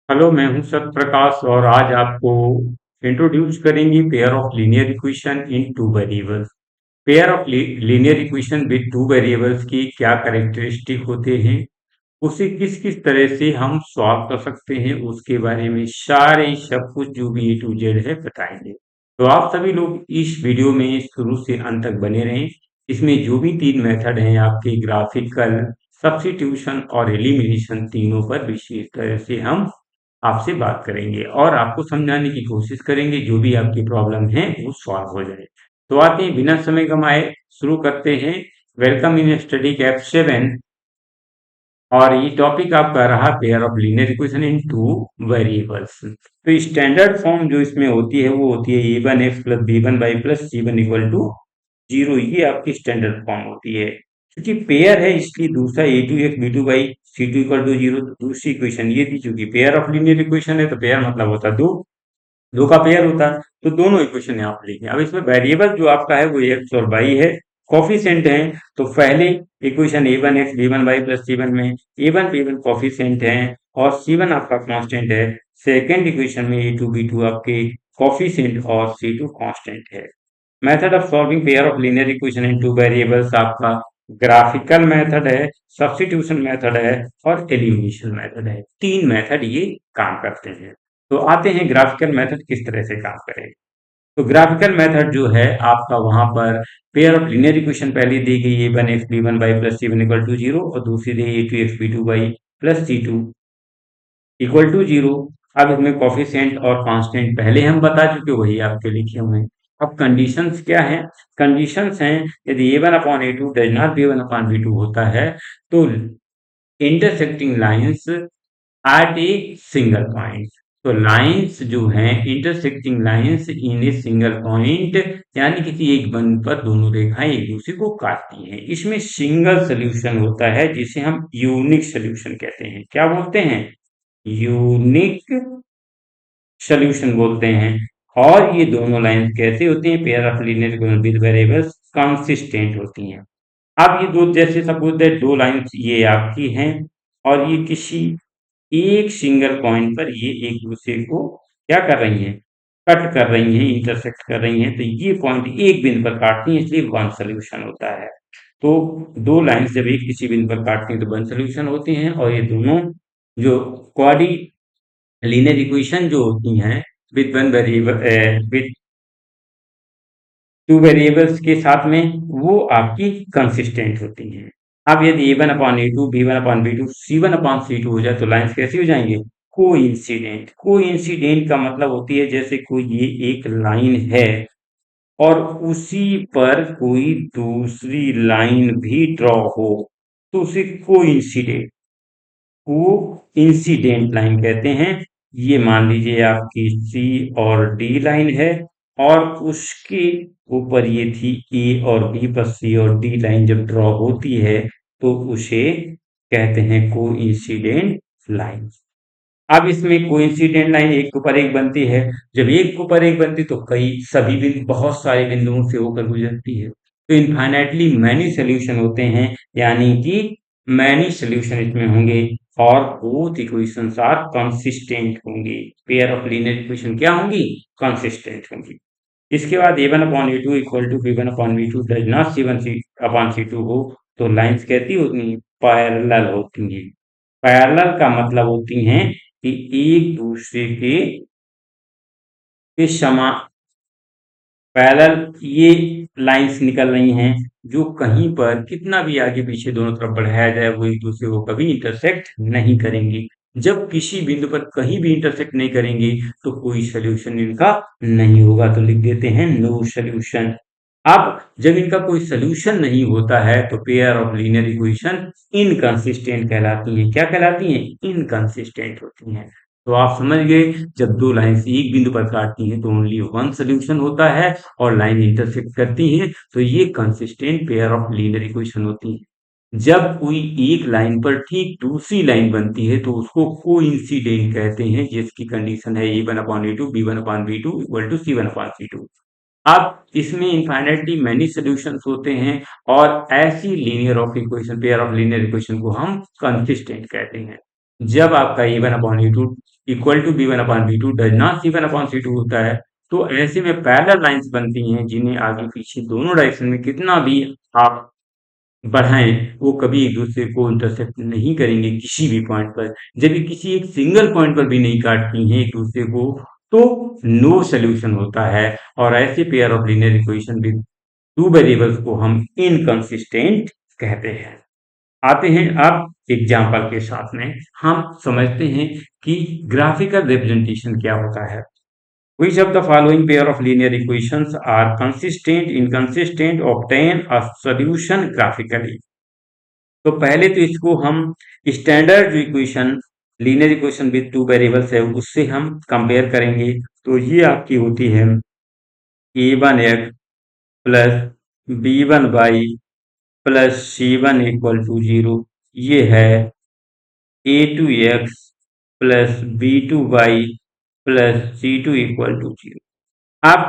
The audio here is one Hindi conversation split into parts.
हेलो, मैं हूं सत्यप्रकाश और आज आपको इंट्रोड्यूस करेंगे pair of linear equation in two variables. Pair of linear equation with two variables की क्या कैरेक्टरिस्टिक होते हैं, उसे किस किस तरह से हम सॉल्व कर सकते हैं, उसके बारे में सारे सब कुछ जो भी ए टू जेड है बताएंगे। तो आप सभी लोग इस वीडियो में शुरू से अंत तक बने रहें। इसमें जो भी तीन मेथड हैं आपके ग्राफिकल, सब्स्टिट्यूशन और एलिमिनेशन, तीनों पर विशेष तरह से हम आपसे बात करेंगे और आपको समझाने की कोशिश करेंगे, जो भी आपकी प्रॉब्लम है वो सॉल्व हो जाए। तो आते हैं बिना समय गंवाए, शुरू करते हैं। वेलकम इन स्टडी कैप 7 और ये टॉपिक आपका रहा pair of linear equation in two variables. तो स्टैंडर्ड फॉर्म जो इसमें होती है वो होती है a1x plus b1y plus c1 equal to 0। ये आपकी स्टैंडर्ड फॉर्म होती है। क्योंकि पेयर है इसलिए दूसरा a2x b2y c2 equal to 0। तो दूसरी इक्वेशन ये थी, चूंकि पेयर ऑफ लीनियर इक्वेशन है तो पेयर मतलब होता है दो, दो का पेयर होता है। तो दोनों इक्वेशन यहाँ पर लिखे। अब इसमें वेरिएबल जो आपका है वो एक्स और वाई है, कॉफिशिएंट है। तो पहले equation a1x b1y plus c1 में a1 b1 कॉफिशिएंट है और c1 आपका कांस्टेंट है। सेकेंड इक्वेशन में a2 b2 आपके कॉफिशिएंट और c2 कांस्टेंट है। Method of solving pair of linear equation in two variables आपका ग्राफिकल मेथड है, सब्स्टिट्यूशन मेथड है और एलिमिनेशन मेथड है। तीन मेथड ये काम करते हैं। तो आते हैं ग्राफिकल मेथड किस तरह से काम करेगा। तो ग्राफिकल मेथड जो है आपका, वहां पर पेयर ऑफ लीनियर इक्वेशन पहले दी गई है a1x b1y plus c1 equal to 0 और दूसरी दी a2x b2y plus c2 equal to 0। अब इसमें कॉफिशिएंट और कांस्टेंट पहले हम बता चुके, वही आपके लिखे हुए हैं। अब कंडीशंस क्या हैं? कंडीशंस हैं, यदि a1 upon a2 does not b1 upon b2 होता है तो intersecting lines eight a single point. तो लाइंस जो हैं, intersecting lines in a single point, यानी किसी एक बिंदु पर दोनों रेखाएं एक दूसरे को काटती हैं। इसमें सिंगल सोल्यूशन होता है जिसे हम यूनिक सोल्यूशन कहते हैं। क्या बोलते हैं? यूनिक सोल्यूशन बोलते हैं। और ये दोनों लाइंस कैसे होती हैं? Pair of linear with variables consistent होती हैं। अब ये दो, जैसे सपोज दैट दो लाइंस ये आपकी हैं और ये किसी एक सिंगल पॉइंट पर ये एक दूसरे को क्या कर रही हैं? कट कर रही हैं, इंटरसेक्ट कर रही हैं। तो ये पॉइंट एक बिंदु पर काटती हैं, इसलिए वन सोल्यूशन होता है। तो दो लाइंस जब एक किसी बिंदु पर काटती हैं तो वन सोल्यूशन होती हैं। और ये दोनों जो क्वाड्री लीनियर इक्वेशन जो होती हैं with one variable, with two variables के साथ में, वो आपकी कंसिस्टेंट होती हैं। अब यदि A one upon A two, B one upon B two, C one upon C two हो जाए तो लाइंस कैसी हो जाएंगे? को इंसिडेंट। को इंसिडेंट का मतलब होती है जैसे कोई ये एक लाइन है और उसी पर कोई दूसरी लाइन भी ड्रॉ हो तो उसे को इंसिडेंट, को इंसिडेंट लाइन कहते हैं। ये मान लीजिए आपकी सी और डी लाइन है और उसके ऊपर ये थी ए और बी पर सी और डी लाइन जब ड्रॉ होती है तो उसे कहते हैं कोइंसिडेंट लाइन। अब इसमें कोइंसिडेंट लाइन एक के ऊपर एक बनती है। जब एक के ऊपर एक बनती तो कई सभी बिंदु, बहुत सारे बिंदुओं से होकर गुजरती है। तो इनफाइनाइटली मैनी सोल्यूशन होते हैं, यानी कि मैनी सोल्यूशन इसमें होंगे और बोथ इक्वेशंस आर कंसिस्टेंट होंगी। पेयर ऑफ लीनियर इक्वेशन क्या होंगी? कंसिस्टेंट होंगी। इसके बाद a1 upon a2 equal to b1 upon b2 does not c1 upon c2 हो तो लाइंस कैसी होती हैं? पैरेलल होती हैं। पैरेलल का मतलब होती हैं कि एक दूसरे के समान पैरेलल ये लाइंस निकल रही हैं, जो कहीं पर कितना भी आगे पीछे दोनों तरफ बढ़ाया जाए वो एक दूसरे को कभी इंटरसेक्ट नहीं करेंगी। जब किसी बिंदु पर कहीं भी इंटरसेक्ट नहीं करेंगी तो कोई सोल्यूशन इनका नहीं होगा, तो लिख देते हैं नो सोल्यूशन। अब जब इनका कोई सोल्यूशन नहीं होता है तो pair of linear equation inconsistent कहलाती हैं। क्या कहलाती हैं? इनकंसिस्टेंट होती हैं। तो आप समझ गए, जब दो लाइंस एक बिंदु पर काटती हैं तो ओनली वन सोल्यूशन होता है और लाइन इंटरसेक्ट करती हैं तो ये consistent pair of linear equation होती है। जब कोई एक लाइन पर ठीक दूसरी लाइन बनती है तो उसको कोइंसिडेंट कहते हैं, जिसकी कंडीशन है A one upon A two, B one upon B two equal to C one upon C two. अब इसमें इनफाइनाइटली मैनी सॉल्यूशंस होते हैं और ऐसी linear of equation, pair of linear equation को हम कंसिस्टेंट कहते हैं। जब आपका a1/a2 equal to b1/b2 does not c1/c2 होता है, तो ऐसे में पैरेलल लाइंस बनती हैं जिन्हें आगे पीछे दोनों डायरेक्शन में कितना भी आप बढ़ाएं, वो कभी एक दूसरे को इंटरसेक्ट नहीं करेंगे किसी भी पॉइंट पर। जब ये किसी एक सिंगल पॉइंट पर भी नहीं काटती हैं एक दूसरे को, तो नो सोल्यूशन होता है, और ऐसे pair of linear equation with two variables को हम इनकंसिस्टेंट कहते हैं। आते हैं अब एग्जाम्पल के साथ में, हम समझते हैं कि ग्राफिकल रिप्रेजेंटेशन क्या होता है। Which of the following pair of linear equations are consistent, inconsistent, obtain a solution graphically? तो पहले तो इसको हम standard equation, linear equation with two variables है, उससे हम कंपेयर करेंगे। तो ये आपकी होती है a1x plus b1y plus c1 equal to 0। ये है a2x plus b2y plus c2 equal to 0। अब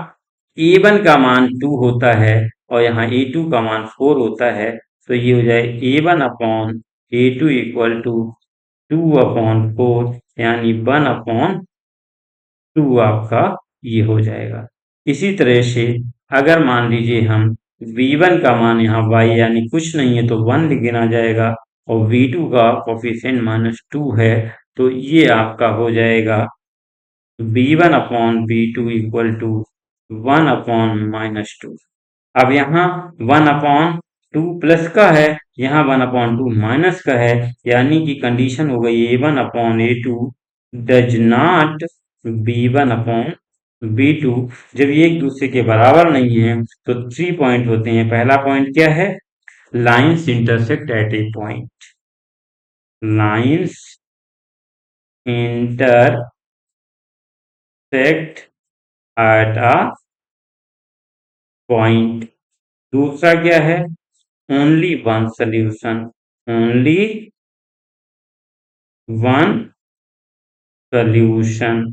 a1 का मान 2 होता है और यहाँ a2 का मान 4 होता है, तो ये हो जाए a1/a2 इक्वल टू 2/4, यानी 1/2 आपका ये हो जाएगा। इसी तरह से अगर मान लीजिए हम v1 का मान यहाँ y यानी कुछ नहीं है तो 1 लिखना जाएगा, और v2 का कोफिशिएंट -2 है, तो ये आपका हो जाएगा b1/b2 इक्वल टू 1/-2। अब यहाँ 1/2 प्लस का है, यहाँ 1/2 माइनस का है, यानी कि कंडीशन हो गई a1/a2 डज नॉट b1/b2। जब ये एक दूसरे के बराबर नहीं है तो 3 पॉइंट होते हैं। पहला पॉइंट क्या है? Lines intersect at A point. Lines intersect at a point. दूसरा क्या है? Only one solution. Only one solution,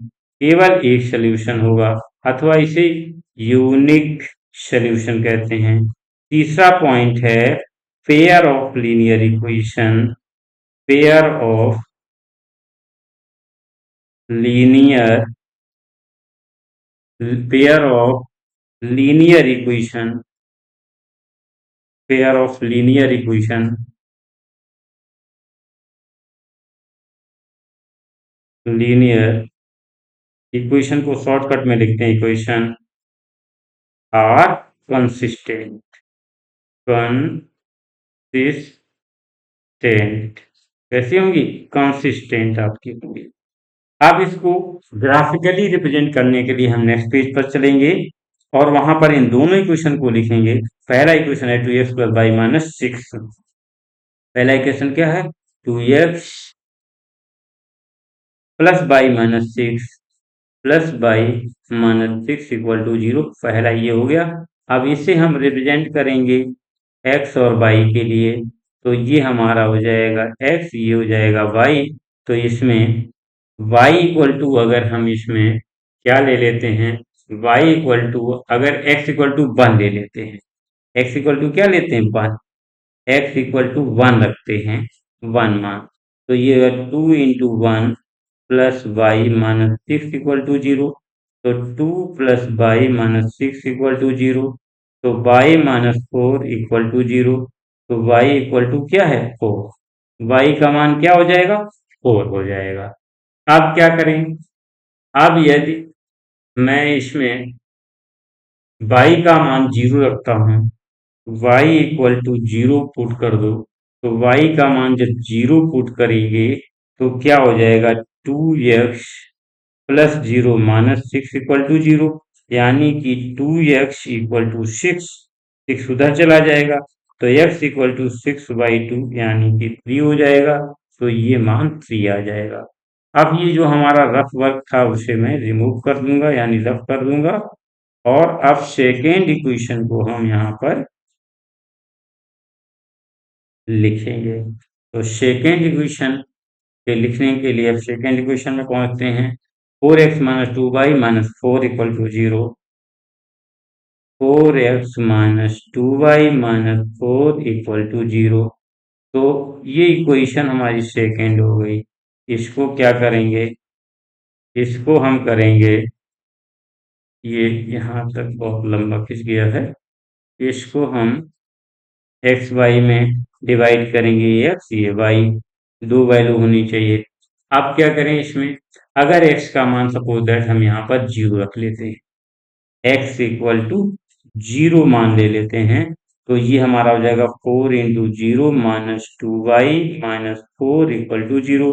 केवल एक सोल्यूशन होगा, अथवा इसे यूनिक सोल्यूशन कहते हैं। तीसरा पॉइंट है pair of linear equation. Pair of linear pair of linear equation. Pair of linear equation. Linear equation को शॉर्टकट में लिखते हैं इक्वेशन आर कंसिस्टेंट। कंसिस्टेंट कैसी होंगी? कंसिस्टेंट आपकी होंगी। अब इसको ग्राफिकली रिप्रेजेंट करने के लिए हम नेक्स्ट पेज पर चलेंगे और वहां पर इन दोनों इक्वेशन को लिखेंगे। पहला इक्वेशन है 2x प्लस वाई माइनस 6। पहला इक्वेशन क्या है? 2x plus y minus 6 plus y minus 6 equal to 0। पहला ये हो गया। अब इसे हम रिप्रेजेंट करेंगे x और y के लिए, तो ये हमारा हो जाएगा x, ये हो जाएगा y। तो इसमें y इक्वल टू, अगर हम इसमें क्या ले लेते हैं, y इक्वल टू, अगर x इक्वल टू 1 ले लेते हैं, x इक्वल टू क्या लेते हैं? 1। x इक्वल टू 1 रखते हैं, 1 मान, तो ये 2 into 1 plus y minus 6 equal to 0। तो 2 plus y minus 6 equal to 0। तो y माइनस 4 इक्वल टू 0। तो y इक्वल टू क्या है? 4। y का मान क्या हो जाएगा? 4 हो जाएगा। अब क्या करें? अब यदि मैं इसमें y का मान 0 रखता हूँ, y इक्वल टू 0 पुट कर दो, तो y का मान जब 0 पुट करेंगे तो क्या हो जाएगा? 2x plus 0 minus 6 equal to 0, यानी कि 2x इक्वल टू 6 उधर चला जाएगा, तो x इक्वल टू 6/2 यानी कि 3 हो जाएगा। तो ये मान 3 आ जाएगा। अब ये जो हमारा रफ वर्क था उसे मैं रिमूव कर दूंगा, यानी रफ कर दूंगा, और अब सेकेंड इक्वेशन को हम यहाँ पर लिखेंगे। तो सेकेंड इक्वेशन के लिखने के लिए अब सेकेंड इक्वेशन में पहुंचते हैं। 4x minus 2y minus 4 equal to 0। 4x minus 2y minus 4 equal to 0। तो ये इक्वेशन हमारी सेकेंड हो गई। इसको क्या करेंगे, इसको हम करेंगे, ये यहाँ तक बहुत लंबा खिंच गया है, इसको हम एक्स वाई में डिवाइड करेंगे, ये एक्स ये वाई, दो वैल्यू होनी चाहिए। अब क्या करें इसमें, अगर एक्स का मान सपोज दैट हम यहाँ पर जीरो रख लेते हैं, एक्स इक्वल टू जीरो मान ले लेते हैं, तो ये हमारा हो जाएगा 4 × 0 - 2y -4 = 0।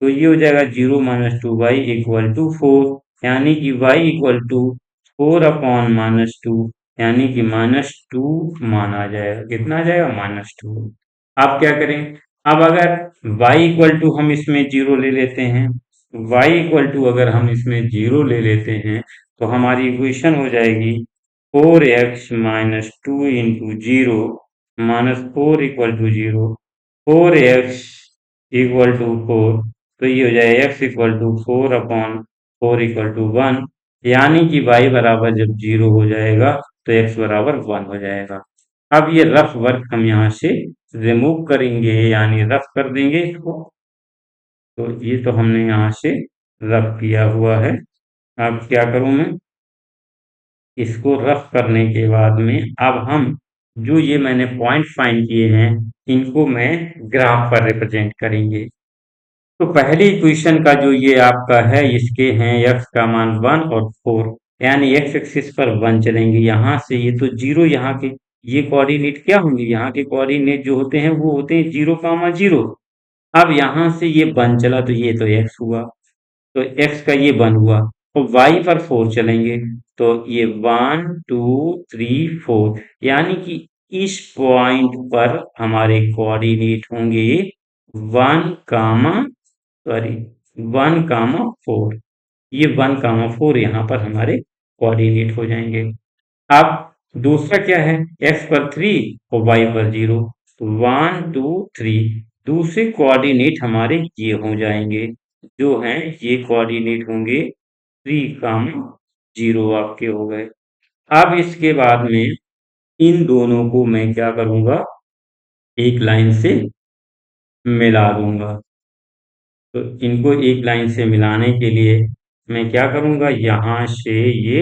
तो ये हो जाएगा 0 - 2y = 4, यानी कि y = 4/-2, यानी कि -2 मान आ जाएगा। कितना आ जाएगा, -2। अब क्या करें, अब अगर y = हम इसमें जीरो ले लेते हैं, y = अगर हम इसमें जीरो ले लेते हैं, तो हमारी इक्वेशन हो जाएगी 4x - 2 × 0 -4 = 0, 4x = 4, तो ये हो जाएगा x = 4/4 = 1, यानी कि y बराबर जब 0 हो जाएगा तो x बराबर 1 हो जाएगा। अब ये रफ वर्क हम यहाँ से रिमूव करेंगे, यानी रफ कर देंगे इसको। तो ये तो हमने यहाँ से रफ किया हुआ है। अब क्या करूँ मैं, इसको रफ करने के बाद में अब हम जो ये मैंने पॉइंट फाइंड किए हैं, इनको मैं ग्राफ पर रिप्रेजेंट करेंगे। तो पहली इक्वेशन का जो ये आपका है, इसके हैं x का मान 1 और 4, यानी x एक्सिस पर 1 चलेंगे, यहाँ से ये तो जीरो, यहाँ के ये कोऑर्डिनेट क्या होंगे, यहाँ के कोऑर्डिनेट जो होते हैं वो होते हैं 0, 0। अब यहाँ से ये 1 चला तो ये तो x हुआ, तो x का ये 1 हुआ, और y पर 4 चलेंगे, तो ये 1 2 3 4, यानी कि इस पॉइंट पर हमारे कोऑर्डिनेट होंगे 1, ये 1, 4 यहाँ पर हमारे कोऑर्डिनेट हो जाएंगे। अब दूसरा क्या है, x पर 3 और y पर 0, तो 1 2 3, दूसरे कोऑर्डिनेट हमारे ये हो जाएंगे, जो हैं ये कोऑर्डिनेट होंगे 3, 0 आपके हो गए। अब इसके बाद में इन दोनों को मैं क्या करूंगा, एक लाइन से मिला दूंगा। तो इनको एक लाइन से मिलाने के लिए मैं क्या करूंगा, यहाँ से ये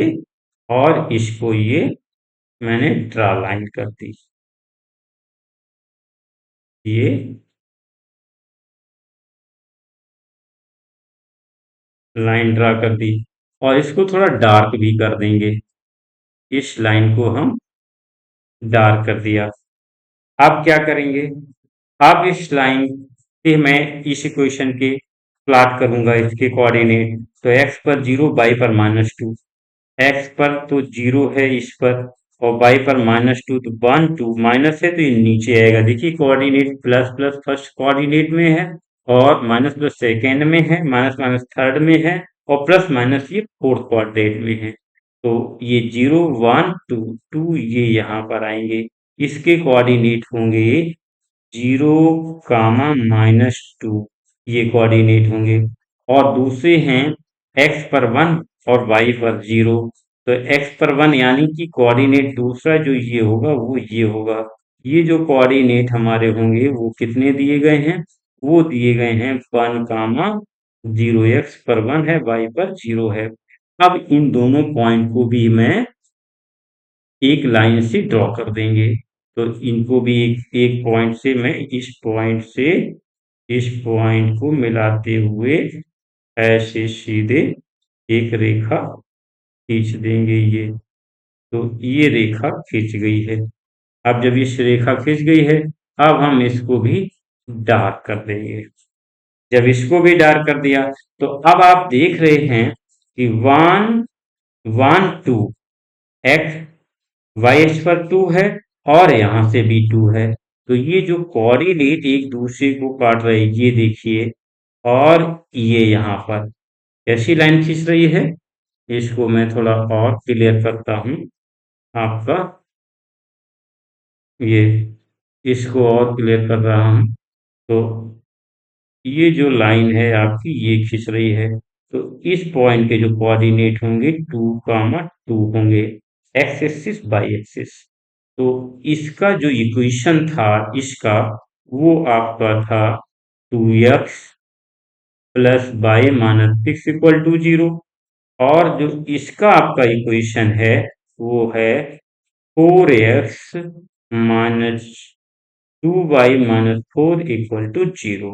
और इसको ये मैंने ड्रा लाइन कर दी, ये लाइन ड्रा कर दी, और इसको थोड़ा डार्क भी कर देंगे, इस लाइन को हम डार्क कर दिया। अब क्या करेंगे, अब इस लाइन पे मैं इस इक्वेशन के प्लॉट करूंगा इसके कोऑर्डिनेट, तो x पर 0, y पर -2, x पर तो 0 है इस पर, और y पर -2, तो 1 2 माइनस है तो ये नीचे आएगा। देखिए coordinate plus plus first coordinate में है, और माइनस प्लस सेकेंड में है, माइनस माइनस थर्ड में है, और प्लस माइनस ये फोर्थ कोऑर्डिनेट में है। तो ये 0 1 2 2 ये यहाँ पर आएंगे, इसके कोऑर्डिनेट होंगे 0, -2, ये कोऑर्डिनेट होंगे, और दूसरे हैं x पर 1 और y पर 0, तो x पर 1 यानी कि कोऑर्डिनेट दूसरा जो ये होगा वो ये होगा। ये जो कोऑर्डिनेट हमारे होंगे वो कितने दिए गए हैं, वो दिए गए हैं 1, 0, x पर 1 है, y पर 0 है। अब इन दोनों पॉइंट को भी मैं एक लाइन से ड्रॉ कर देंगे, तो इनको भी एक पॉइंट से मैं इस पॉइंट से इस पॉइंट को मिलाते हुए ऐसे सीधे एक रेखा खींच देंगे, ये तो ये रेखा खींच गई है। अब जब इस रेखा खींच गई है, अब हम इसको भी डार्क कर देंगे। जब इसको भी डार्क कर दिया, तो अब आप देख रहे हैं कि 1 1 2 एक्स वाई एक्स पर 2 है, और यहाँ से भी 2 है, तो ये जो कोऑर्डिनेट एक दूसरे को काट रहे हैं, ये देखिए, और ये यहाँ पर ऐसी लाइन खींच रही है। इसको मैं थोड़ा और क्लियर करता हूँ आपका, ये इसको और क्लियर कर रहा हूँ, तो ये जो लाइन है आपकी ये खींच रही है, तो इस पॉइंट के जो कोऑर्डिनेट होंगे 2, 2 होंगे, एक्स एक्सिस बाई एक्सिस। तो इसका जो इक्वेशन था इसका, वो आपका था 2x plus y minus 6 equal to 0। और जो इसका आपका इक्वेशन है वो है 4x minus 2y minus 4 equal to 0।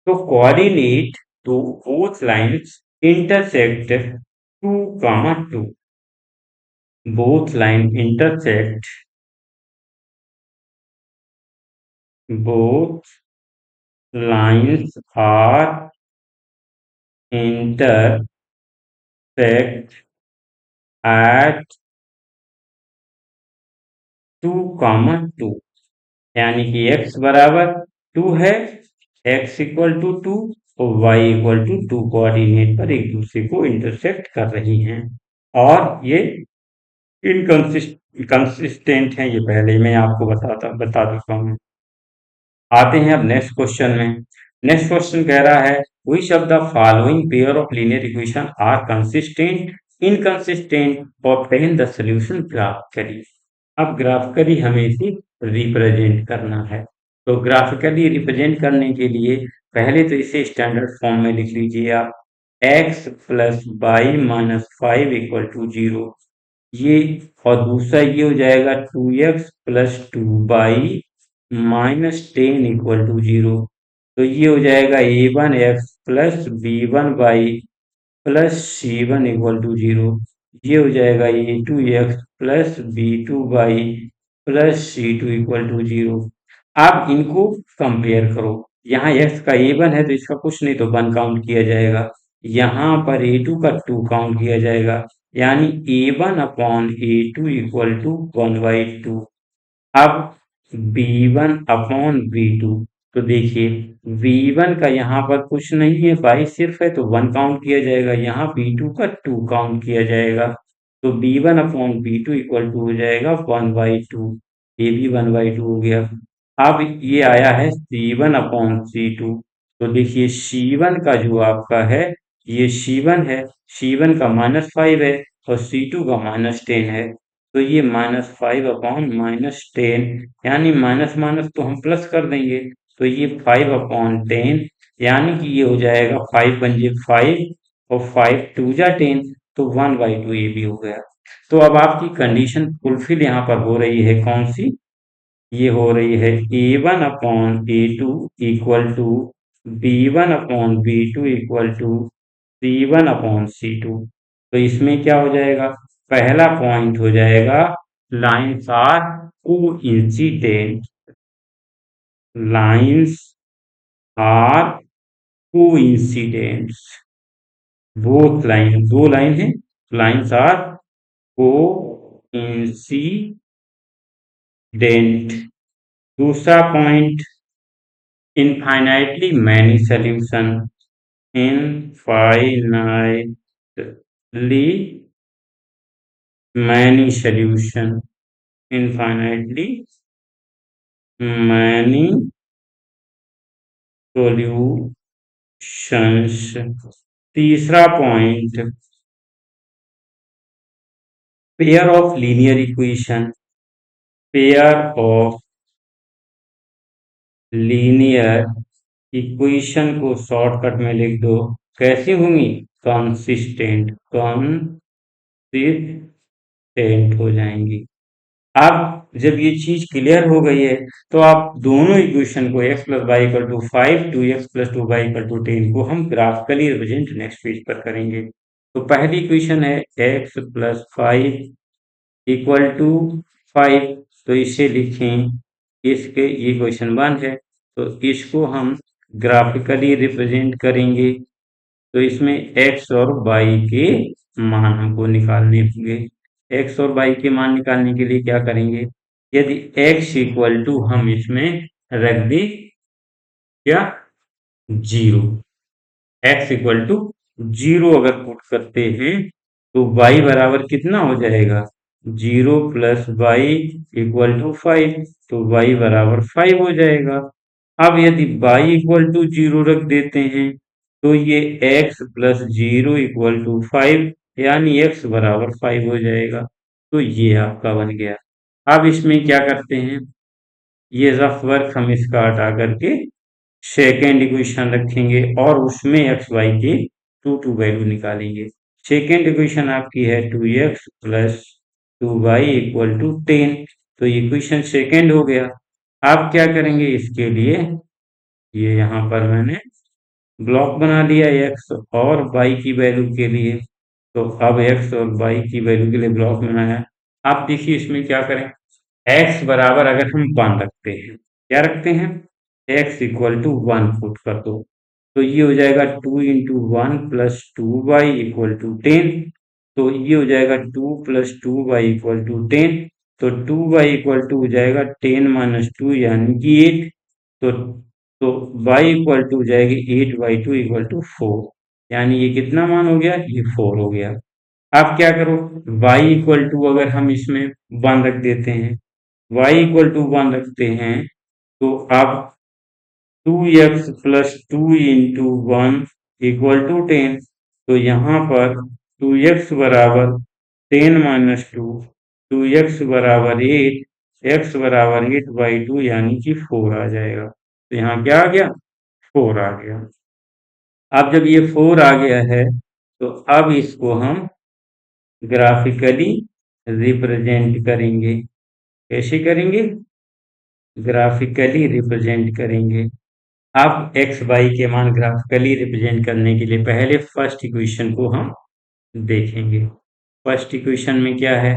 तो कोऑर्डिनेट तो both lines intersect 2 comma 2, both line intersect both lines are intersect at 2 comma 2, यानी कि x बराबर 2 है, x इक्वल टू 2 और y इक्वल टू 2 कोऑर्डिनेट पर एक दूसरे को इंटरसेक्ट कर रही हैं और ये इनकंसिस्टेंट हैं। ये पहले ही मैं आपको बता चुका हूँ। आते हैं अब नेक्स्ट क्वेश्चन में। नेक्स्ट क्वेश्चन कह रहा है which of the following pair of linear equation are consistent, inconsistent और फाइंड द सॉल्यूशन ग्राफिकली। अब ग्राफिकली हमें इसे रिप्रेजेंट करना है। तो ग्राफिकली रिप्रेजेंट करने के लिए पहले तो इसे स्टैंडर्ड फॉर्म में लिख लीजिए आप, x plus y minus 5 equal to 0, ये और दूसरा ये हो जाएगा 2x plus 2y minus 10 equal to 0। तो ये हो जाएगा a1x plus b1y plus c1 equal to 0। ये हो जाएगा a2x plus b2y plus c2 equal to 0। आप इनको कंपेयर करो। यहाँ x का a1 है तो इसका कुछ नहीं तो 1 काउंट किया जाएगा, यहाँ पर a2 का 2 काउंट किया जाएगा, यानी a1 upon a2 equal to 1/2। अब b1 अपॉन b2, तो देखिए b1 का यहाँ पर कुछ नहीं है, बाई सिर्फ है तो 1 काउंट किया जाएगा, यहाँ b2 का 2 काउंट किया जाएगा, तो b1 upon b2 equal to हो जाएगा 1/2। ये भी 1/2 हो गया। अब ये आया है c1 अपॉन c2, तो देखिए c1 का जो आपका है ये c1 है, c1 का -5 है और c2 का -10 है, तो ये -5 अपॉन -10, यानी माइनस माइनस तो हम प्लस कर देंगे, तो ये 5/10, यानी कि ये हो जाएगा 5 पंजे 5 और 5 टू जा 10, तो 1/2 ये भी हो गया। तो अब आपकी कंडीशन फुलफिल यहाँ पर हो रही है, कौन सी? ये हो रही है a1 upon a2 equal to b1 upon b2 equal to c1 upon c2। तो इसमें क्या हो जाएगा? पहला पॉइंट हो जाएगा lines are coincident, lines are coincidents, both line, दो लाइन है, लाइन्स आर कोइंसिडेंट। दूसरा point infinitely many solution, infinitely many solution, infinitely many solutions। तीसरा point pair of linear equation, pair of linear equation को शॉर्टकट में लिख दो, कैसी होंगी? कंसिस्टेंट, कंसिस्टेंट हो जाएंगी। अब जब ये चीज क्लियर हो गई है तो आप दोनों इक्वेशन को x plus y equal to 5 2x plus 2y equal to 10 को हम ग्राफिकली रिप्रेजेंट नेक्स्ट पेज पर करेंगे। तो पहली इक्वेशन है x प्लस 5 इक्वल टू 5, तो इसे लिखें, इसके ये इक्वेशन 1 है, तो इसको हम ग्राफिकली रिप्रेजेंट करेंगे। तो इसमें x और y के मान हमको निकालने होंगे। x और y के मान निकालने के लिए क्या करेंगे? यदि x इक्वल टू हम इसमें रख दें क्या? 0, x इक्वल टू 0 अगर पुट करते हैं तो y बराबर कितना हो जाएगा? 0 प्लस वाई इक्वल टू 5, तो y बराबर 5 हो जाएगा। अब यदि y इक्वल टू 0 रख देते हैं तो ये x प्लस 0 इक्वल टू 5, यानी x बराबर 5 हो जाएगा। तो ये आपका बन गया। अब इसमें क्या करते हैं, ये रफ वर्क हम इसका हटा करके सेकेंड इक्वेशन रखेंगे और उसमें एक्स वाई के टू वैल्यू निकालेंगे। सेकेंड इक्वेशन आपकी है 2x plus 2y equal to 10। तो इक्वेशन सेकेंड हो गया। आप क्या करेंगे इसके लिए, ये यहाँ पर मैंने ब्लॉक बना लिया एक्स और वाई की वैल्यू के लिए। तो अब एक्स और वाई की वैल्यू के लिए ब्लॉक बनाया। आप देखिए इसमें क्या करें, एक्स बराबर अगर हम 1 रखते हैं, क्या रखते हैं, एक्स इक्वल टू 1 पुट कर दो, तो ये हो जाएगा 2 × 1 प्लस 2y इक्वल टू 10। तो ये हो जाएगा 2 प्लस 2y इक्वल टू 10। तो 2y इक्वल टू हो जाएगा 10 माइनस 2 यानी कि 8। तो तो y इक्वल टू हो जाएगी 8/2 इक्वल टू 4। यानी ये कितना मान हो गया, ये 4 हो गया। आप क्या करो, y इक्वल टू अगर हम इसमें 1 रख देते हैं, y इक्वल टू 1 रखते हैं, तो आप 2x plus 2 into 1 equal to 10। तो यहाँ पर 2x बराबर 10 माइनस 2, 2x बराबर 8, x बराबर 8/2 यानी कि 4 आ जाएगा। तो यहाँ क्या आ गया, 4 आ गया। अब जब ये 4 आ गया है, तो अब इसको हम ग्राफिकली रिप्रेजेंट करेंगे। कैसे करेंगे, ग्राफिकली रिप्रेजेंट करेंगे। अब एक्स वाई के मान ग्राफिकली रिप्रेजेंट करने के लिए पहले फर्स्ट इक्वेशन को हम देखेंगे। फर्स्ट इक्वेशन में क्या है,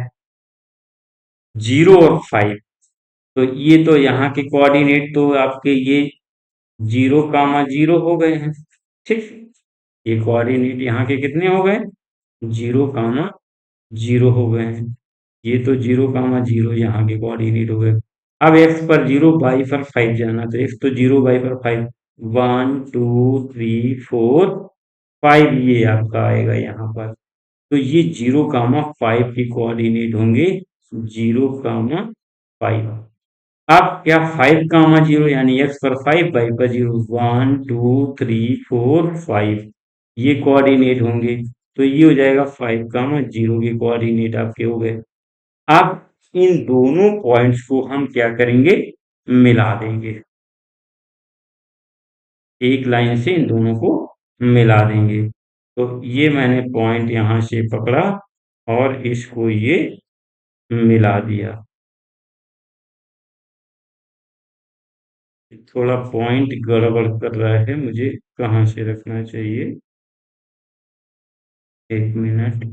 0 और 5। तो ये तो यहाँ के कोऑर्डिनेट तो आपके ये 0, 0 हो गए हैं। ठीक, ये कोऑर्डिनेट यहाँ के कितने हो गए, 0, 0 हो गए हैं। ये तो 0, 0 यहाँ के कोऑर्डिनेट हो गए। अब एक्स पर 0, वाई पर 5 जाना, तो एक्स तो 0, वाई पर 5, 1 2 3 4 5 ये आपका आएगा यहाँ पर। तो ये 0, 5 के कोऑर्डिनेट होंगे, 0, 5। अब क्या 5, 0 यानी एक्स पर 5, वाई पर 0, 1 2 3 4 5 ये कोऑर्डिनेट होंगे। तो ये हो जाएगा 5, 0 के कोऑर्डिनेट आपके हो गए। अब इन दोनों पॉइंट्स को हम क्या करेंगे, मिला देंगे। एक लाइन से इन दोनों को मिला देंगे। तो ये मैंने पॉइंट यहाँ से पकड़ा और इसको ये मिला दिया। थोड़ा पॉइंट गड़बड़ कर रहा है, मुझे कहाँ से रखना चाहिए, एक मिनट,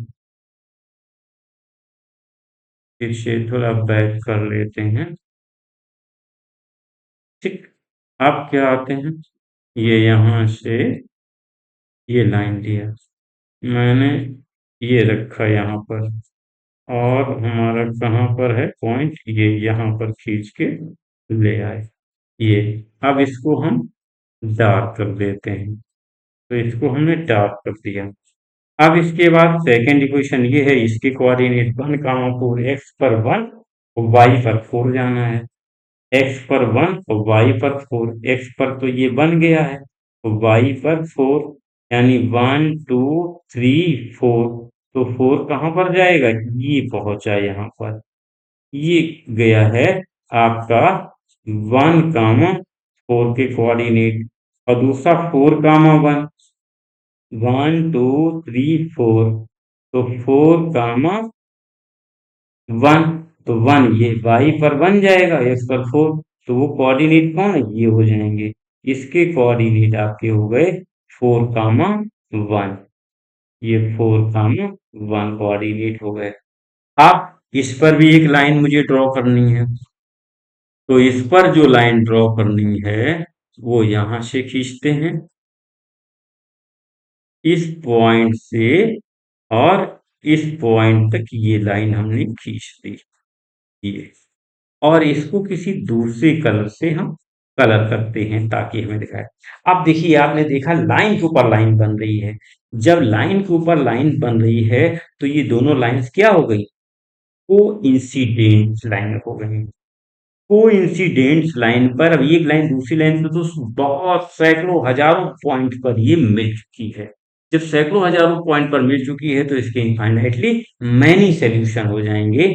फिर से थोड़ा बैक कर लेते हैं। ठीक, अब क्या आते हैं, ये यहाँ से ये लाइन दिया मैंने, ये रखा यहाँ पर, और हमारा कहाँ पर है पॉइंट, ये यहाँ पर खींच के ले आए। ये अब इसको हम डार्क कर देते हैं। तो इसको हमने डार्क कर दिया। अब इसके बाद सेकंड इक्वेशन ये है, इसके कोऑर्डिनेट 1, 4, एक्स पर 1 और वाई पर 4 जाना है। एक्स पर 1 और वाई पर 4, एक्स पर तो ये बन गया है, वाई पर 4 यानी 1 2 3 4। तो 4 कहाँ पर जाएगा, ये पहुंचा यहाँ पर, ये गया है आपका 1, 4 के कोऑर्डिनेट, और दूसरा 4, 1, 1 2 3 4। तो 4, 1, तो 1 ये वाई पर 1 जाएगा, एक्स पर 4। तो वो कोऑर्डिनेट कौन है, ये हो जाएंगे। इसके कोऑर्डिनेट आपके हो गए 4, 1। ये 4, 1 कोऑर्डिनेट हो गए। अब इस पर भी एक लाइन मुझे ड्रॉ करनी है। तो इस पर जो लाइन ड्रॉ करनी है वो यहां से खींचते हैं, इस पॉइंट से, और इस पॉइंट तक ये लाइन हमने खींच दी, ये, और इसको किसी दूसरे कलर से हम कलर करते हैं ताकि हमें दिखाए। अब देखिए, आपने देखा लाइन के ऊपर लाइन बन रही है। जब लाइन के ऊपर लाइन बन रही है तो ये दोनों लाइंस क्या हो गई, को इंसिडेंट लाइन हो गई। कोइंसिडेंट लाइन पर, अब एक लाइन दूसरी लाइन पर तो बहुत सैकड़ों हजारों पॉइंट पर ये मिल चुकी है। जब सैकड़ों हजारों पॉइंट पर मिल चुकी है तो इसके इनफाइनाइटली मैनी सॉल्यूशन हो जाएंगे।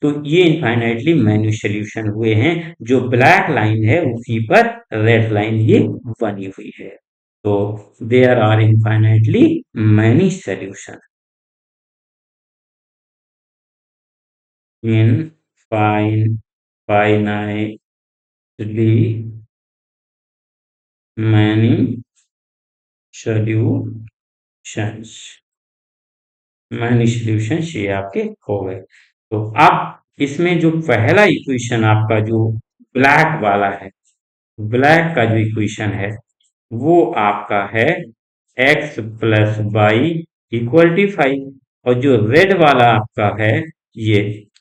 तो ये इनफाइनाइटली मैनी सॉल्यूशन हुए हैं। जो ब्लैक लाइन है उसी पर रेड लाइन ये बनी हुई है। तो there are infinitely many solution. Infinitely many solutions, many solutions ये आपके हो गए। तो अब इसमें जो पहला इक्वेशन आपका जो ब्लैक वाला है, ब्लैक का जो इक्वेशन है वो आपका है x plus y equal to 5। और जो रेड वाला आपका है, ये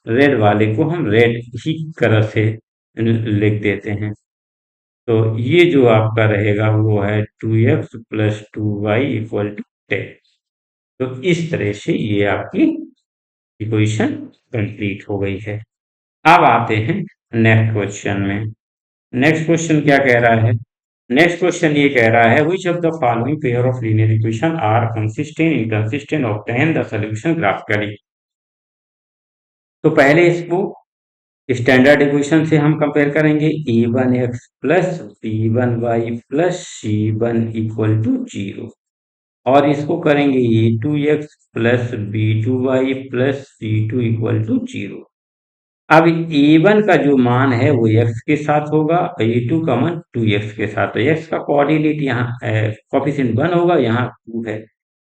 रेड वाले को हम रेड ही कलर से लिख देते हैं। तो ये जो आपका रहेगा वो है 2x plus 2y equal to 10। तो इस तरह से ये आपकी इक्वेशन कंप्लीट हो गई है। अब आते हैं नेक्स्ट क्वेश्चन में। नेक्स्ट क्वेश्चन क्या कह रहा है? नेक्स्ट क्वेश्चन ये कह रहा है which of the following pair of linear equation are consistent inconsistent obtain the solution graphically. तो पहले इसको स्टैंडर्ड इक्वेशन से हम कंपेयर करेंगे। a1x plus b1y plus c1 equal to 0। और इसको करेंगे a2x plus b2y plus c2 equal to 0। अब a1 का जो मान है वो x के साथ होगा, a2 का मान 2x के साथ। तो x का कोऑर्डिनेट यहाँ कोफिशिएंट 1 होगा, यहाँ 2 है।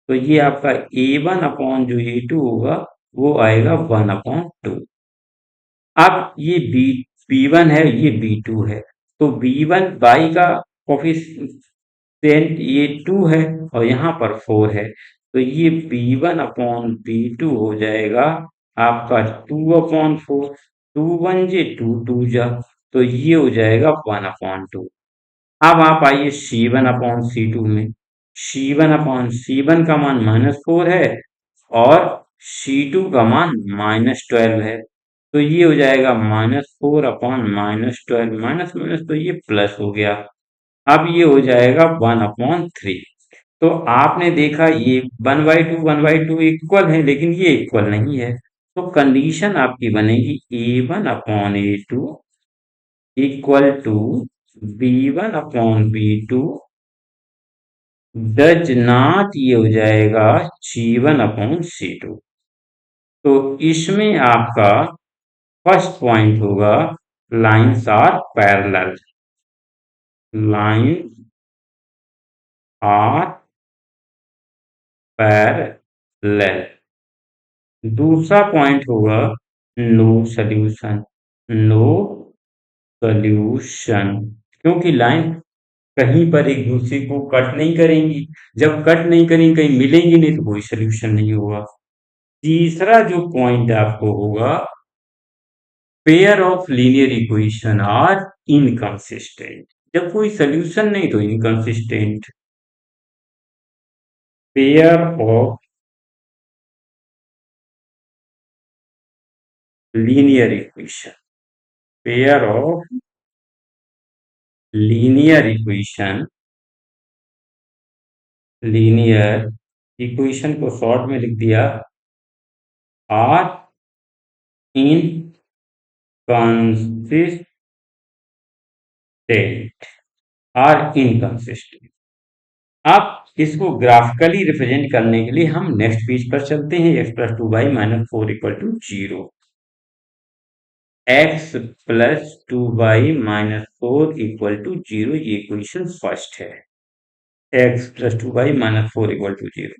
तो ये आपका a1 अपॉन जो a2 होगा वो आएगा 1 अपॉन 2। अब ये b1 है, ये b2 है। तो b1 y का कोफिशिएंट ये 2 है और यहाँ पर 4 है। तो ये b1 अपॉन b2 हो जाएगा आपका 2 अपॉन 4। 2 1 जे 2 2 जा, तो ये हो जाएगा 1 अपॉन 2। अब आप आइए C1 अपॉन C2 में। C1 अपॉन C1 का मान -4 है और C2 का मान -12 है। तो ये हो जाएगा -4 अपॉन -12, माइनस माइनस तो ये प्लस हो गया। अब ये हो जाएगा 1 अपॉन 3। तो आपने देखा ये 1/2 इक्वल है, लेकिन ये इक्वल नहीं है। तो कंडीशन आपकी बनेगी a1 upon a2 equal to b1 upon b2 does not, ये हो जाएगा c1 अपॉन c2। तो इसमें आपका फर्स्ट पॉइंट होगा lines are parallel. Line are parallel. दूसरा पॉइंट होगा नो सॉल्यूशन। नो सॉल्यूशन, क्योंकि लाइन कहीं पर एक दूसरे को कट नहीं करेंगी। जब कट नहीं करेंगी, कहीं मिलेंगी नहीं, तो कोई सॉल्यूशन नहीं होगा। तीसरा जो पॉइंट आपको होगा pair of linear equation are inconsistent. जब कोई सॉल्यूशन नहीं तो inconsistent. Pair of linear equation, pair of linear equation, linear equation को शॉर्ट में लिख दिया आर इनकंसिस्टेंट, आर इनकंसिस्टेंट। अब इसको ग्राफिकली रिप्रेजेंट करने के लिए हम नेक्स्ट पेज पर चलते हैं। x plus 2y minus 4 equal to 0। x plus 2y minus 4 equal to 0, ये इक्वेशन फर्स्ट है। x plus 2y minus 4 equal to 0।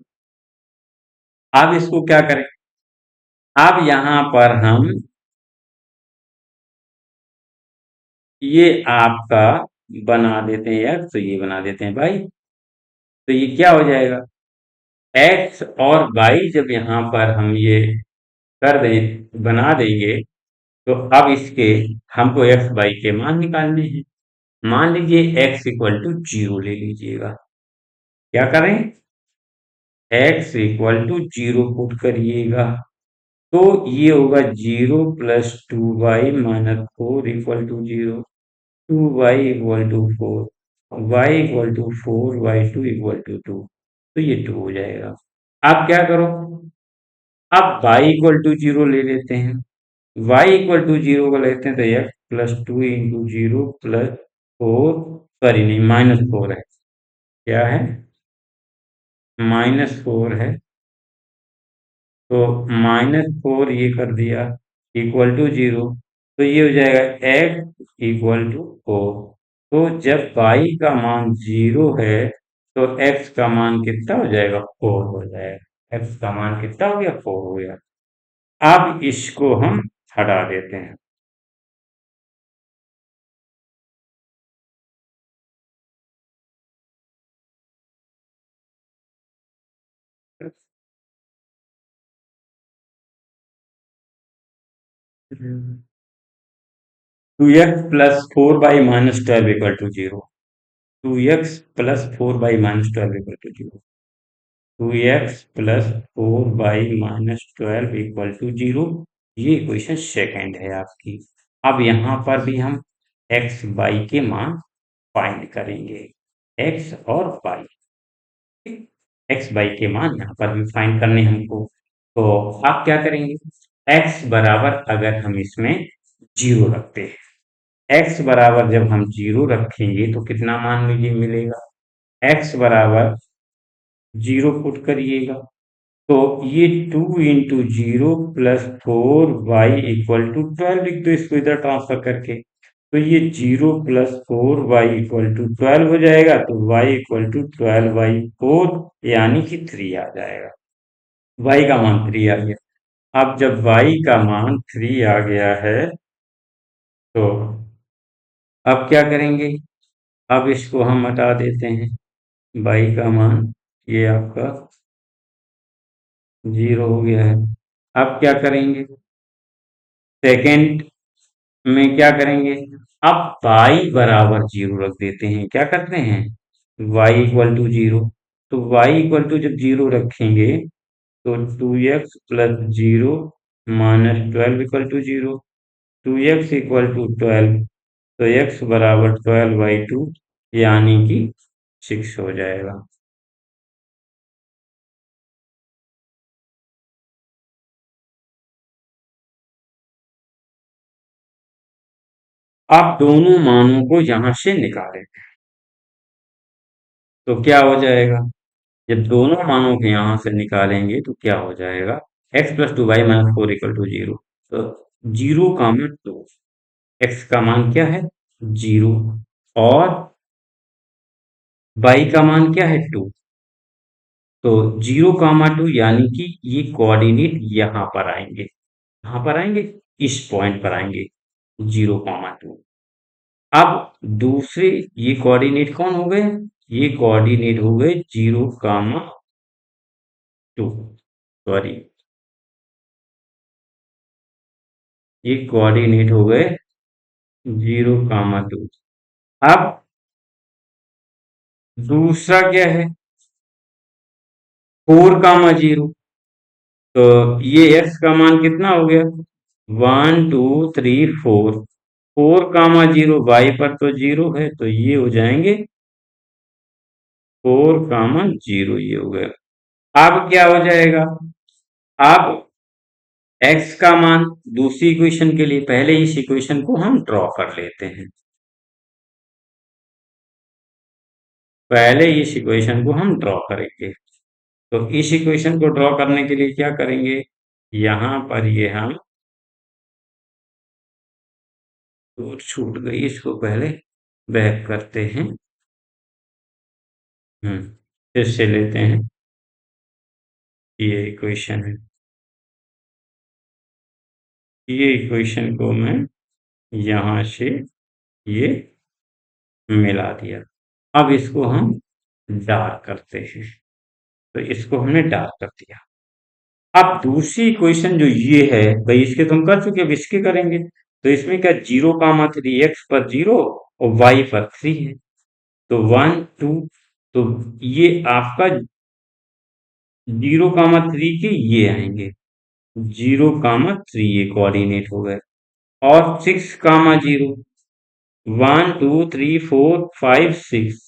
अब इसको क्या करें? अब यहां पर हम ये आपका बना देते हैं x, तो ये बना देते हैं y। तो ये क्या हो जाएगा? x और y जब यहाँ पर हम ये कर दें, बना देंगे, तो अब इसके हमको एक्स वाई के मान निकालने हैं। मान लीजिए x इक्वल टू 0 ले लीजिएगा। क्या करें? x इक्वल टू 0 पुट करिएगा, तो ये होगा 0 plus 2y minus 4 equal to 0। 2y equal to 4, y equal to 4, y2 equal to 2। तो ये 2 हो जाएगा। अब क्या करो? अब y इक्वल टू 0 ले लेते हैं। y इक्वल टू जीरो को लेते हैं तो x plus two into zero plus four, sorry नहीं, -4 है। क्या है? -4 है। तो -4 ये कर दिया इक्वल टू जीरो, तो ये हो जाएगा x इक्वल टू 4। तो जब y का मान जीरो है तो x का मान कितना हो जाएगा? 4 हो जाएगा। x का मान कितना हो गया? 4 हो गया। अब इसको हम हटा देते हैं। Two x plus four by minus twelve equal to zero. Two x plus four by minus twelve equal to zero. Two x plus four by minus twelve equal to zero. ये इक्वेशन सेकेंड है आपकी। अब यहाँ पर भी हम एक्स वाई के मान फाइंड करेंगे। एक्स और वाई, एक्स वाई के मान यहाँ पर भी फाइंड करने हमको। तो आप क्या करेंगे? एक्स बराबर अगर हम इसमें जीरो रखते हैं, एक्स बराबर जब हम जीरो रखेंगे तो कितना मान मुझे मिलेगा? एक्स बराबर जीरो पुट करिएगा तो ये two into zero plus four y equal to twelve लिख दो इसको इधर ट्रांसफर करके। तो ये zero plus four y equal to twelve हो जाएगा, तो y equal to twelve by four, यानी कि थ्री आ जाएगा। वाई का मान थ्री आ गया। अब जब वाई का मान थ्री आ गया है तो अब क्या करेंगे? अब इसको हम हटा देते हैं। वाई का मान ये आपका जीरो हो गया है। अब क्या करेंगे? सेकेंड में क्या करेंगे? अब y बराबर जीरो रख देते हैं। क्या करते हैं? y equal to zero. तो y इक्वल टू जब जीरो रखेंगे तो two x plus zero minus twelve equal to zero. Two x equal to twelve, तो x बराबर ट्वेल्व बाई टू, यानी कि 6 हो जाएगा। आप दोनों मानों को यहां से निकालें तो क्या हो जाएगा? जब दोनों मानों के यहां से निकालेंगे तो क्या हो जाएगा? X plus two y minus four equal to zero. तो जीरो का मान टू, एक्स का मान क्या है? जीरो, और वाई का मान क्या है? टू। तो जीरो कामा टू, यानी कि ये कोऑर्डिनेट यहाँ पर आएंगे। कहाँ पर आएंगे? इस पॉइंट पर आएंगे, जीरो कामा टू। अब दूसरे ये कोऑर्डिनेट कौन हो गए? ये कोऑर्डिनेट हो गए जीरो कामा टू, सॉरी, ये कोऑर्डिनेट हो गए जीरो कामा टू। अब दूसरा क्या है? Four comma zero. तो ये एक्स का मान कितना हो गया? One two three four. Four comma zero, y पर तो जीरो है तो ये हो जाएंगे फोर कामा जीरो, ये हो गया। अब क्या हो जाएगा? अब एक्स का मान दूसरी इक्वेशन के लिए पहले इस इक्वेशन को हम ड्रॉ कर लेते हैं। पहले इस इक्वेशन को हम ड्रॉ करेंगे। तो इस इक्वेशन को ड्रॉ करने के लिए क्या करेंगे? यहां पर ये हम, तो छूट गई, इसको पहले बैक करते हैं। फिर से लेते हैं। ये इक्वेशन है, ये इक्वेशन को मैं यहां से ये मिला दिया। अब इसको हम डार्क करते हैं। तो इसको हमने डार्क कर दिया। अब दूसरी इक्वेशन जो ये है भाई, इसके तो हम कर चुके, अब इसके करेंगे। तो इसमें क्या, जीरो कामा थ्री, एक्स पर जीरो और वाई पर थ्री है, तो वन टू, तो ये आपका जीरो कामा थ्री के ये आएंगे, जीरो कामा थ्री ये कोऑर्डिनेट हो गए। और six comma zero, one two three four five six,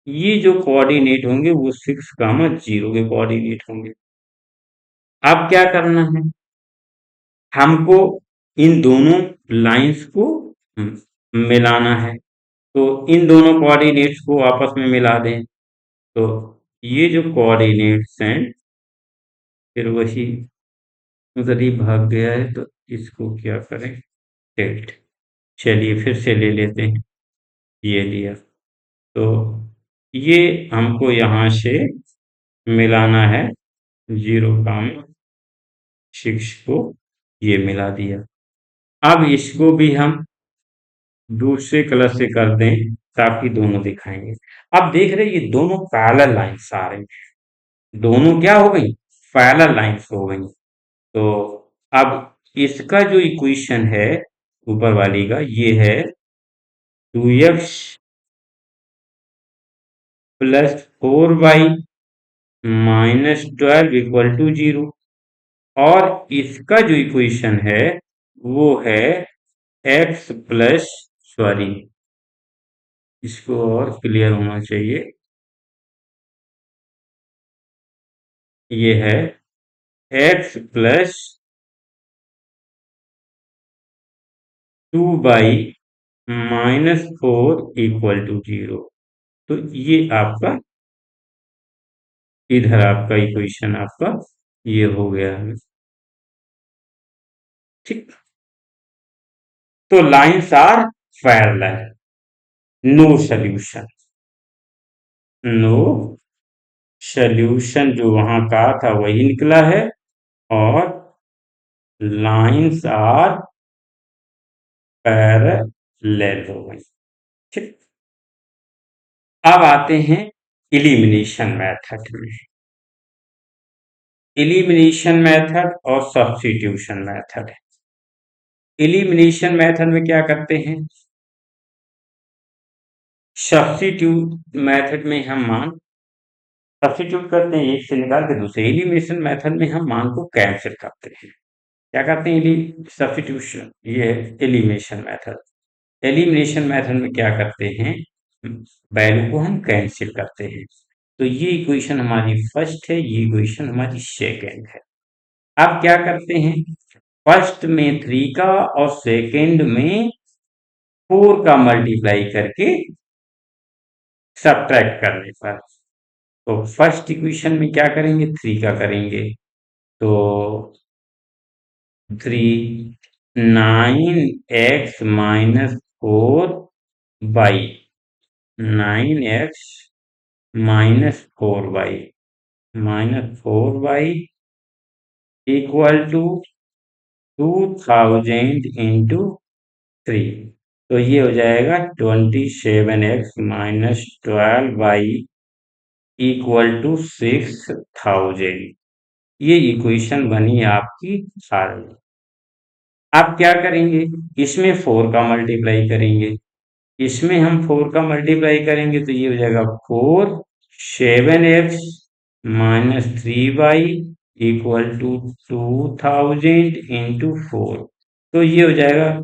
ये जो कोऑर्डिनेट होंगे वो सिक्स कामा जीरो के कोऑर्डिनेट होंगे। अब क्या करना है हमको? इन दोनों लाइंस को मिलाना है। तो इन दोनों कोऑर्डिनेट्स को आपस में मिला दें। तो ये जो कोऑर्डिनेट्स हैं, फिर वही उधर ही भाग गया है, तो इसको क्या करें, टिल्ट। चलिए फिर से ले लेते हैं, ये लिया। तो ये हमको यहाँ से मिलाना है 0,6 को, ये मिला दिया। अब इसको भी हम दूसरे कलर से कर दें ताकि दोनों दिखाएंगे। अब देख रहे हैं ये दोनों पैरेलल लाइंस आ रही हैं। दोनों क्या हो गई, पैरेलल लाइंस हो गई। तो अब इसका जो इक्वेशन है ऊपर वाली का, ये है 2x plus 4y minus 12 equal to 0। और इसका जो इक्वेशन है वो है x प्लस, सॉरी इसको और क्लियर होना चाहिए, ये है x plus 2y minus 4 equal to 0। तो ये आपका, इधर आपका इक्वेशन आपका ये हो गया है, ठीक। तो lines are parallel, no solution, no solution जो वहां का था वही निकला है, और लाइंस आर पैरेलल हो गई, ठीक। अब आते हैं एलिमिनेशन मेथड में। एलिमिनेशन मेथड और सब्स्टिट्यूशन मेथड। एलिमिनेशन मेथड में क्या करते हैं, सब्स्टिट्यूट मेथड में हम मान सब्स्टिट्यूट करते हैं, एक से निकाल के दूसरे। एलिमिनेशन मेथड में हम मान को कैंसिल करते हैं। क्या करते हैं, सब्स्टिट्यूशन, ये है एलिमिनेशन मेथड। एलिमिनेशन मेथड में क्या करते हैं, वैल्यू को हम कैंसिल करते हैं। तो ये इक्वेशन हमारी फर्स्ट है, ये इक्वेशन हमारी सेकेंड है। अब क्या करते हैं, फर्स्ट में 3 का और सेकेंड में 4 का मल्टीप्लाई करके सब्ट्रैक्ट करने पर, तो फर्स्ट इक्वेशन में क्या करेंगे, 3 का करेंगे, तो 3 9x minus 4y, 9x minus 4y minus 4y equal to 2000 into 3। तो ये हो जाएगा 27x minus 12y equal to 6000। ये इक्वेशन बनी आपकी सारी। आप क्या करेंगे, इसमें 4 का मल्टीप्लाई करेंगे, इसमें हम 4 का मल्टीप्लाई करेंगे, तो ये हो जाएगा 4 7x minus 3y equal to 2000 into 4। तो ये हो जाएगा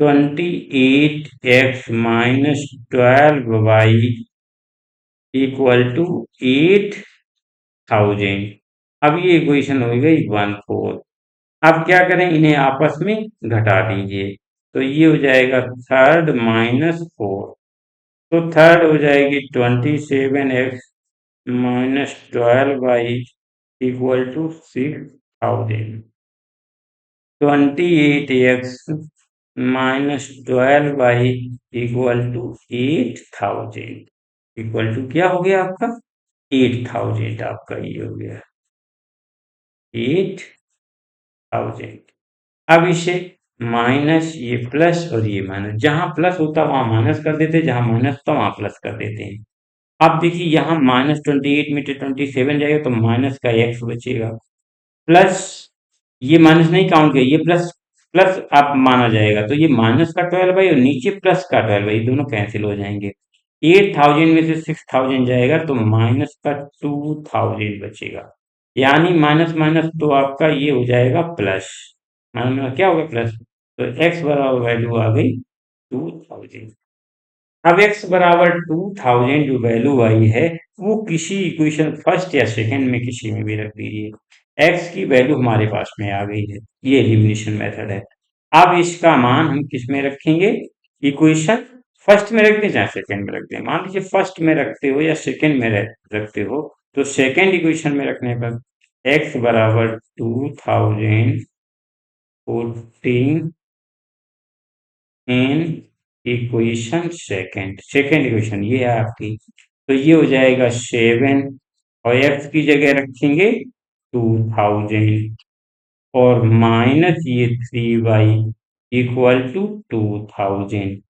28x minus 12y equal to 8000। अब ये इक्वेशन हो गई 1/4। अब क्या करें, इन्हें आपस में घटा दीजिए, तो ये हो जाएगा थर्ड माइनस 4। तो थर्ड हो जाएगी 27x minus 12y equal to 6000। 28x minus 12y equal to 8000 equal to क्या हो गया आपका, 8000। आपका ये हो गया 8000। अब इसे माइनस, ये प्लस और ये माइनस, जहां प्लस होता वहां माइनस कर देते, जहां माइनस होता वहां प्लस कर देते हैं। अब देखिए यहाँ -28 में 27 जाएगा तो माइनस का x बचेगा, प्लस ये माइनस नहीं काउंट किया, ये प्लस प्लस आप माना जाएगा, तो ये माइनस का 12y और नीचे प्लस का 12y, दोनों कैंसिल हो जाएंगे। 8000 में से 6000 जाएगा तो माइनस का 2000 बचेगा, यानी माइनस माइनस तो आपका ये हो जाएगा प्लस, माइनस क्या होगा प्लस। तो x बराबर वैल्यू आ गई 2000। अब x बराबर 2000 जो वैल्यू आई है वो किसी इक्वेशन फर्स्ट या सेकंड में किसी में भी रख दीजिए। x की वैल्यू हमारे पास में आ गई है। ये एलिमिनेशन मेथड है। अब इसका मान हम किस में रखेंगे? इक्वेशन फर्स्ट में रख दें चाहे सेकंड में रख दें। मान लीजिए फर्स्ट में रखते हो या सेकंड में रखते हो, तो सेकंड इक्वेशन में रखने पर x बराबर 2014 इन इक्वेशन सेकंड इक्वेशन ये है आपकी। तो ये हो जाएगा 7 और x की जगह रखेंगे 2000 और माइनस ये 3y इक्वल टू 2000।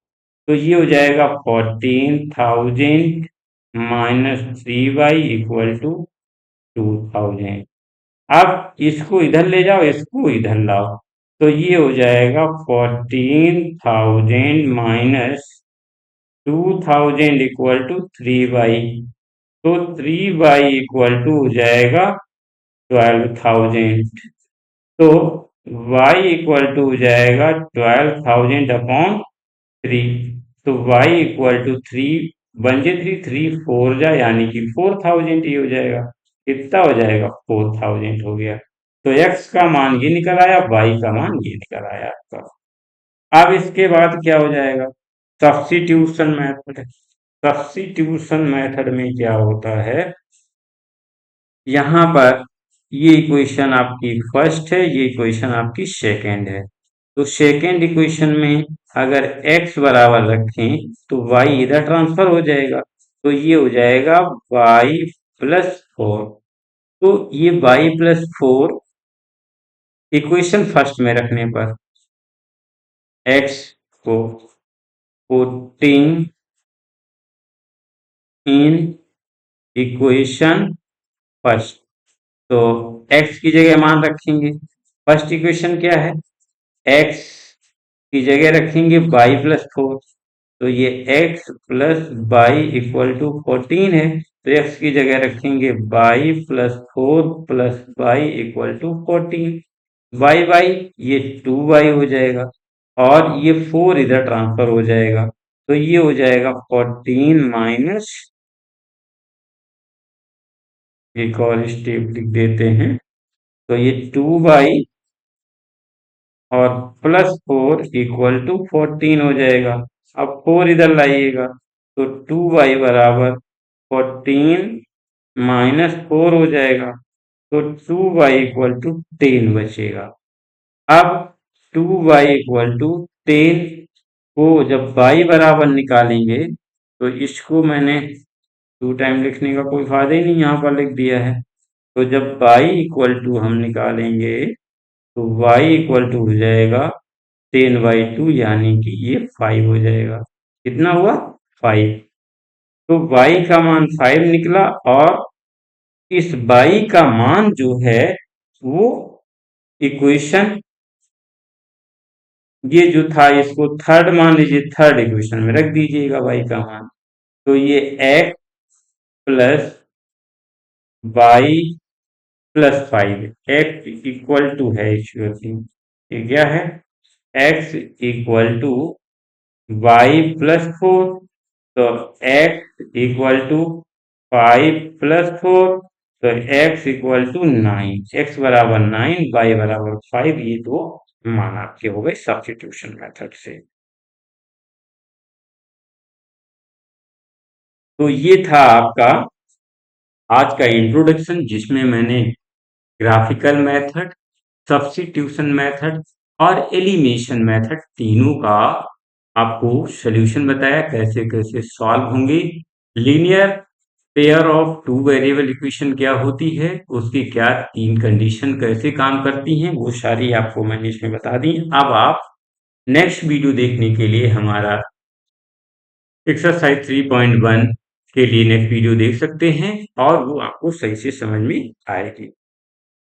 तो ये हो जाएगा 14,000 माइनस 3y इक्वल टू 2000। अब इसको इधर ले जाओ, इसको इधर लाओ, तो ये हो जाएगा 14,000 माइनस 2000 इक्वल टू 3y। तो 3y इक्वल टू हो जाएगा 12,000। तो y इक्वल टू हो जाएगा 12,000 अपॉन 3। तो y इक्वल टू 3 वन जे 3 3 4 जा यानी कि 4,000 ही हो जाएगा। कितना हो जाएगा? 4,000 हो गया। तो x का मान ये निकल आया, y का मान ये निकल आया आपका। अब इसके बाद क्या हो जाएगा? Substitution method. सब्स्टिट्यूशन मेथड में क्या होता है, यहाँ पर ये इक्वेशन आपकी फर्स्ट है, ये इक्वेशन आपकी सेकंड है। तो सेकंड इक्वेशन में अगर x बराबर रखें तो y इधर ट्रांसफर हो जाएगा, तो ये हो जाएगा y प्लस 4। तो ये y प्लस 4 इक्वेशन फर्स्ट में रखने पर x को पुटिंग इन इक्वेशन फर्स्ट, तो x की जगह मान रखेंगे। फर्स्ट इक्वेशन क्या है? x की जगह रखेंगे y प्लस 4, तो ये x plus y equal to 14 है। तो x की जगह रखेंगे y plus 4 plus y equal to 14। y y ये 2y हो जाएगा और ये 4 इधर ट्रांसफर हो जाएगा, तो ये हो जाएगा 14 माइनस, एक और स्टेप लिख देते हैं, तो ये 2y और प्लस 4 इक्वल टू 14 हो जाएगा। अब 4 इधर लाइएगा, तो 2y बराबर 14 माइनस 4 हो जाएगा, तो 2y इक्वल टू 10 बचेगा। अब 2y इक्वल टू 10 को जब y बराबर निकालेंगे, तो इसको मैंने 2 टाइम लिखने का कोई फायदा ही नहीं, यहाँ पर लिख दिया है। तो जब y इक्वल टू हम निकालेंगे तो y इक्वल टू हो जाएगा 10/2 यानी कि ये 5 हो जाएगा। कितना हुआ? 5। तो y का मान 5 निकला और इस y का मान जो है वो इक्वेशन ये जो था इसको थर्ड मान लीजिए, थर्ड इक्वेशन में रख दीजिएगा y का मान। तो ये x plus y plus 5 x equal to है ये क्या है? x equal to y plus 4, तो x इक्वल टू 5 प्लस 4, तो x इक्वल टू 9, x बराबर 9 y बराबर 5। ये दो मान आपके हो गए सब्स्टिट्यूशन मेथड से। तो ये था आपका आज का इंट्रोडक्शन, जिसमें मैंने ग्राफिकल मेथड, सब्स्टिट्यूशन मेथड और एलिमिनेशन मेथड तीनों का आपको सॉल्यूशन बताया, कैसे कैसे सॉल्व होंगे। Linear pair of two variable equation क्या होती है, उसकी क्या तीन कंडीशन कैसे काम करती हैं, वो सारी आपको मैंने इसमें बता दी। अब आप नेक्स्ट वीडियो देखने के लिए हमारा एक्सरसाइज 3.1 के लिए नेक्स्ट वीडियो देख सकते हैं और वो आपको सही से समझ में आएगी।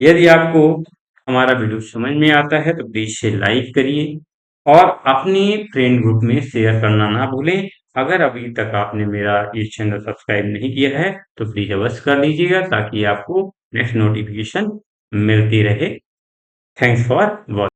यदि आपको हमारा वीडियो समझ में आता है तो प्लीज इसे लाइक करिए और अपने फ्रेंड ग्रुप में शेयर करना ना भूलें। अगर अभी तक आपने मेरा ये चैनल सब्सक्राइब नहीं किया है तो प्लीज अवश्य कर लीजिएगा, ताकि आपको नेक्स्ट नोटिफिकेशन मिलती रहे। Thanks for watching.